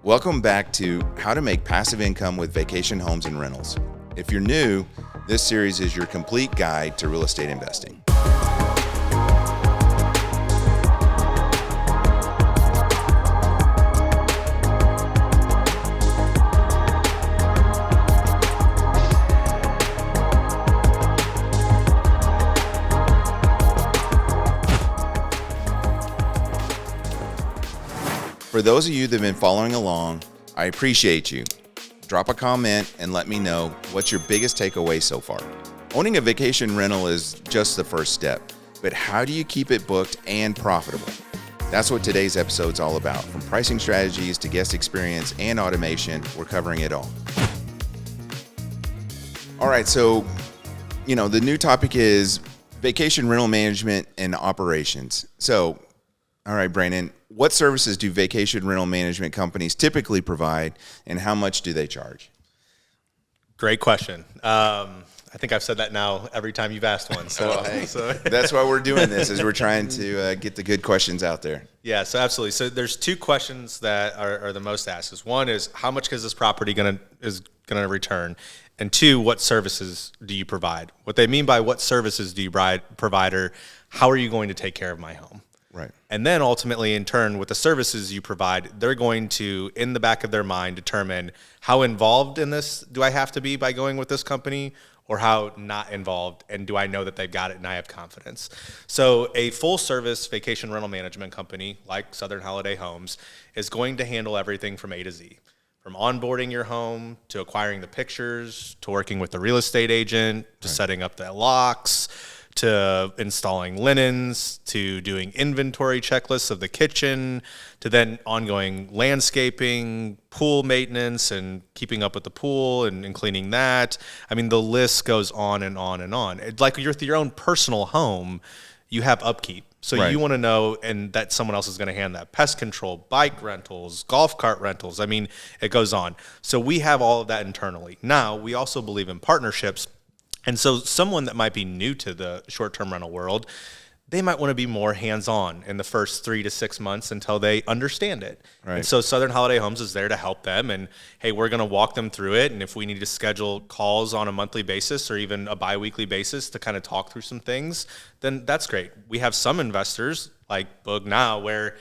Welcome back to How to Make Passive Income with Vacation Homes and Rentals. If you're new, this series is your complete guide to real estate investing. For those of you that have been following along, I appreciate you. Drop a comment and let me know what's your biggest takeaway so far. Owning a vacation rental is just the first step, but how do you keep it booked and profitable? That's what today's episode's all about. From pricing strategies to guest experience and automation, we're covering it all. All right, so, the new topic is vacation rental management and operations. So, all right, Brandon, what services do vacation rental management companies typically provide, and how much do they charge? Great question. I think I've said that now every time you've asked one. So that's why we're doing this, is we're trying to get the good questions out there. Yeah, so absolutely. So there's two questions that are the most asked. One is, how much is this property gonna return? And two, what services do you provide? What they mean by what services do you provide, or how are you going to take care of my home? Right. And then ultimately, in turn, with the services you provide, they're going to, in the back of their mind, determine how involved in this do I have to be by going with this company, or how not involved, and do I know that they've got it and I have confidence? So a full-service vacation rental management company like Southern Holiday Homes is going to handle everything from A to Z, from onboarding your home to acquiring the pictures, to working with the real estate agent, to setting up the locks, to installing linens, to doing inventory checklists of the kitchen, to then ongoing landscaping, pool maintenance, and keeping up with the pool and cleaning that. I mean, the list goes on and on and on. It's like with your own personal home, you have upkeep. So you want to know, and that someone else is going to handle that. Pest control, bike rentals, golf cart rentals. I mean, it goes on. So we have all of that internally. Now, we also believe in partnerships. And so someone that might be new to the short-term rental world, they might want to be more hands-on in the first 3 to 6 months until they understand it. Right. And so Southern Holiday Homes is there to help them. And, hey, we're going to walk them through it. And if we need to schedule calls on a monthly basis or even a biweekly basis to kind of talk through some things, then that's great. We have some investors like Boog now where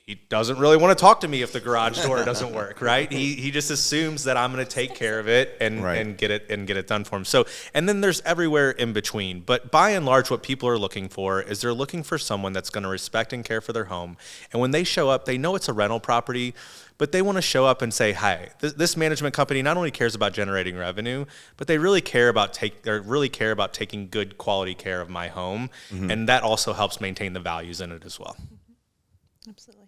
he doesn't really want to talk to me if the garage door doesn't work, right? He just assumes that I'm going to take care of it and get it done for him. So, and then there's everywhere in between. But by and large, what people are looking for is they're looking for someone that's going to respect and care for their home. And when they show up, they know it's a rental property, but they want to show up and say, "Hi, this management company not only cares about generating revenue, but they really care about taking good quality care of my home." Mm-hmm. And that also helps maintain the values in it as well. Absolutely.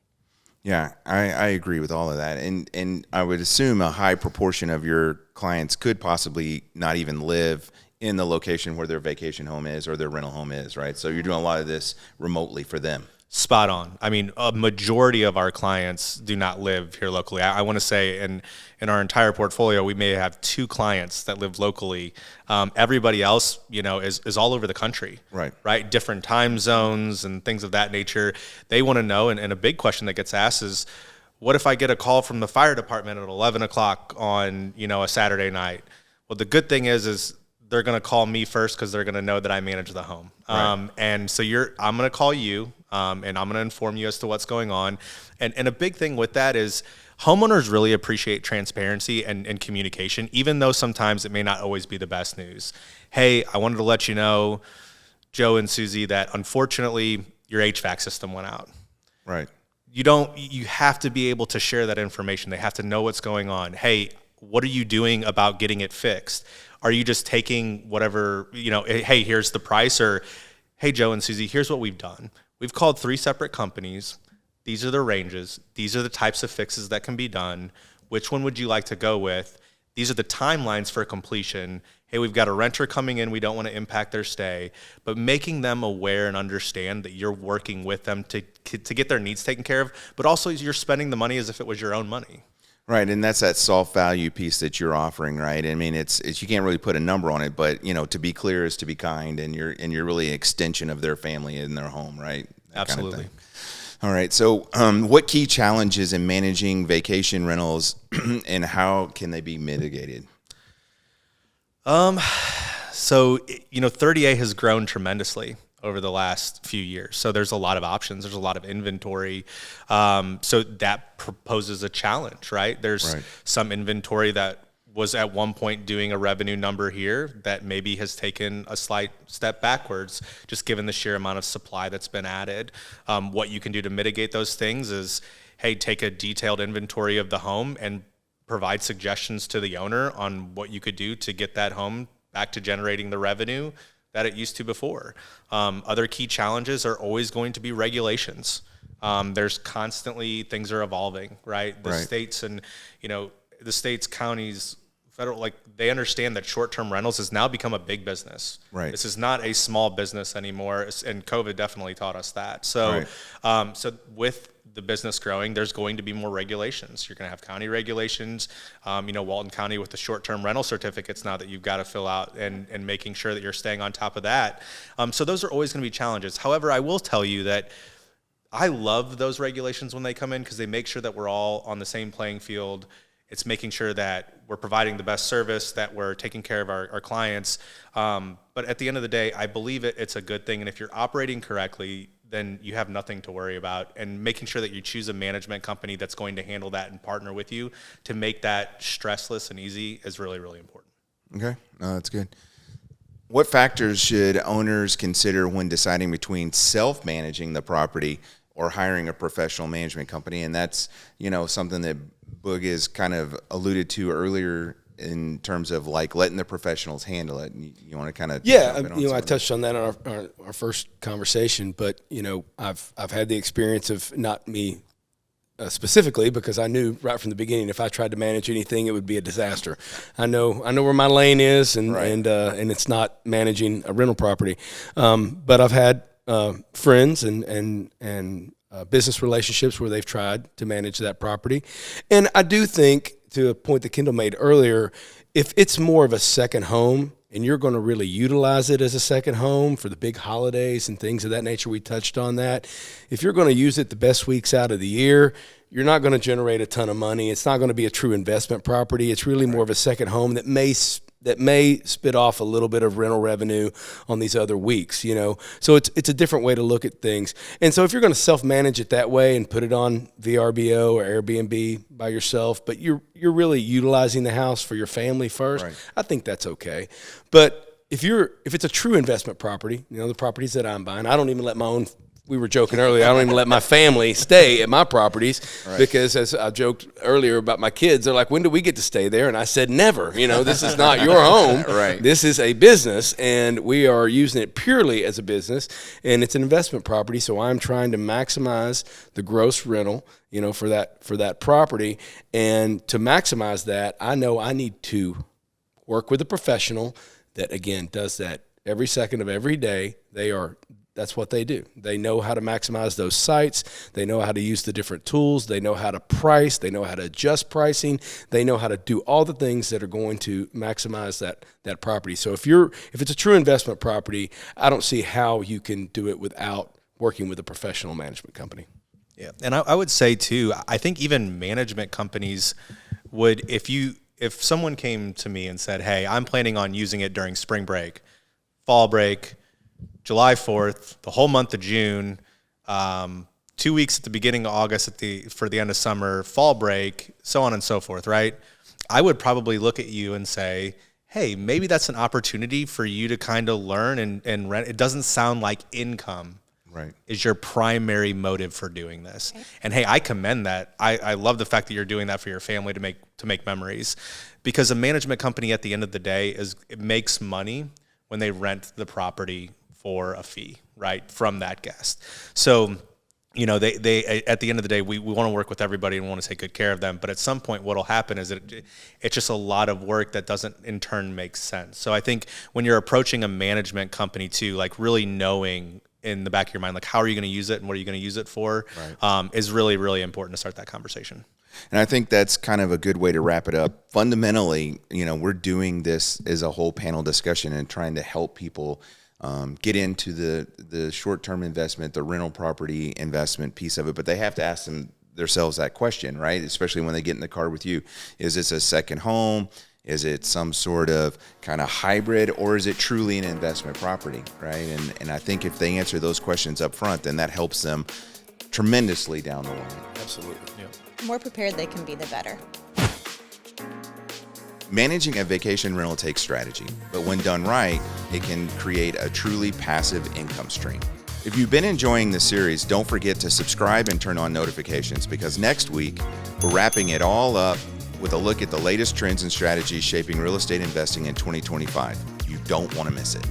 Yeah, I agree with all of that. And I would assume a high proportion of your clients could possibly not even live in the location where their vacation home is or their rental home is, right? So you're doing a lot of this remotely for them. Spot on. I mean, a majority of our clients do not live here locally. I want to say in our entire portfolio, we may have 2 clients that live locally. Everybody else, is all over the country, right? Different time zones and things of that nature. They want to know, and a big question that gets asked is, what if I get a call from the fire department at 11 o'clock on, a Saturday night? Well, the good thing is they're going to call me first because they're going to know that I manage the home. Right. And so I'm going to call you, and I'm going to inform you as to what's going on. And a big thing with that is homeowners really appreciate transparency and communication, even though sometimes it may not always be the best news. Hey, I wanted to let you know, Joe and Susie, that unfortunately your HVAC system went out. Right. You have to be able to share that information. They have to know what's going on. Hey, what are you doing about getting it fixed? Are you just taking whatever, hey, here's the price, or hey, Joe and Susie, here's what we've done. We've called 3 separate companies. These are the ranges. These are the types of fixes that can be done. Which one would you like to go with? These are the timelines for completion. Hey, we've got a renter coming in. We don't want to impact their stay. But making them aware and understand that you're working with them to get their needs taken care of, but also you're spending the money as if it was your own money. Right, and that's that soft value piece that you're offering, right? I mean, it's you can't really put a number on it, but to be clear is to be kind, and you're really an extension of their family in their home, right? That Absolutely. Kind of thing. All right. So, what key challenges in managing vacation rentals and how can they be mitigated? So, 30A has grown tremendously over the last few years. So there's a lot of options. There's a lot of inventory. So that proposes a challenge, right? There's some inventory that was at one point doing a revenue number here that maybe has taken a slight step backwards, just given the sheer amount of supply that's been added. What you can do to mitigate those things is, hey, take a detailed inventory of the home and provide suggestions to the owner on what you could do to get that home back to generating the revenue that it used to before. Other key challenges are always going to be regulations. There's constantly, things are evolving, right? The states and, the states, counties, federal, like they understand that short-term rentals has now become a big business. Right. This is not a small business anymore, and COVID definitely taught us that. So, so with the business growing, there's going to be more regulations. You're going to have county regulations. Walton County with the short-term rental certificates now that you've got to fill out and making sure that you're staying on top of that. So those are always going to be challenges. However, I will tell you that I love those regulations when they come in because they make sure that we're all on the same playing field. It's making sure that we're providing the best service, that we're taking care of our clients. But at the end of the day, I believe it's a good thing. And if you're operating correctly, then you have nothing to worry about. And making sure that you choose a management company that's going to handle that and partner with you to make that stressless and easy is really, really important. Okay, no, that's good. What factors should owners consider when deciding between self-managing the property or hiring a professional management company? And that's, something that Boog is kind of alluded to earlier in terms of like letting the professionals handle it. You want to kind of I touched on that in our first conversation, but I've had the experience of, not me specifically, because I knew right from the beginning if I tried to manage anything, it would be a disaster. I know where my lane is, and it's not managing a rental property. But I've had friends and business relationships where they've tried to manage that property. And I do think, to a point that Kendall made earlier, if it's more of a second home and you're going to really utilize it as a second home for the big holidays and things of that nature, we touched on that. If you're going to use it the best weeks out of the year, you're not going to generate a ton of money. It's not going to be a true investment property. It's really more of a second home that may spit off a little bit of rental revenue on these other weeks, So it's a different way to look at things. And so if you're going to self-manage it that way and put it on VRBO or Airbnb by yourself, but you're really utilizing the house for your family first, I think that's okay. But if it's a true investment property, the properties that I'm buying, I don't even let my own. We were joking earlier, I don't even let my family stay at my properties because, as I joked earlier about my kids, they're like, when do we get to stay there? And I said, never. This is not your home. This is a business, and we are using it purely as a business, and it's an investment property, so I'm trying to maximize the gross rental, for that property. And to maximize that, I know I need to work with a professional that, again, does that every second of every day. That's what they do. They know how to maximize those sites. They know how to use the different tools. They know how to price. They know how to adjust pricing. They know how to do all the things that are going to maximize that property. So if it's a true investment property, I don't see how you can do it without working with a professional management company. Yeah, and I would say too, I think even management companies would, if someone came to me and said, hey, I'm planning on using it during spring break, fall break, July 4th, the whole month of June, 2 weeks at the beginning of August for the end of summer, fall break, so on and so forth, right? I would probably look at you and say, hey, maybe that's an opportunity for you to kind of learn and rent. It doesn't sound like income is your primary motive for doing this. Okay. And hey, I commend that. I love the fact that you're doing that for your family to make memories, because a management company at the end of the day it makes money when they rent the property for a fee, right, from that guest. So, they at the end of the day, we want to work with everybody and want to take good care of them. But at some point, what will happen is it's just a lot of work that doesn't in turn make sense. So I think when you're approaching a management company too, like really knowing in the back of your mind, like how are you going to use it and what are you going to use it for, is really, really important to start that conversation. And I think that's kind of a good way to wrap it up. Fundamentally, we're doing this as a whole panel discussion and trying to help people get into the short-term investment, the rental property investment piece of it, but they have to ask themselves that question, right? Especially when they get in the car with you. Is this a second home? Is it some sort of kind of hybrid, or is it truly an investment property, right? And I think if they answer those questions up front, then that helps them tremendously down the line. Absolutely. Yeah. The more prepared they can be, the better. Managing a vacation rental takes strategy, but when done right, it can create a truly passive income stream. If you've been enjoying the series, don't forget to subscribe and turn on notifications, because next week we're wrapping it all up with a look at the latest trends and strategies shaping real estate investing in 2025. You don't want to miss it.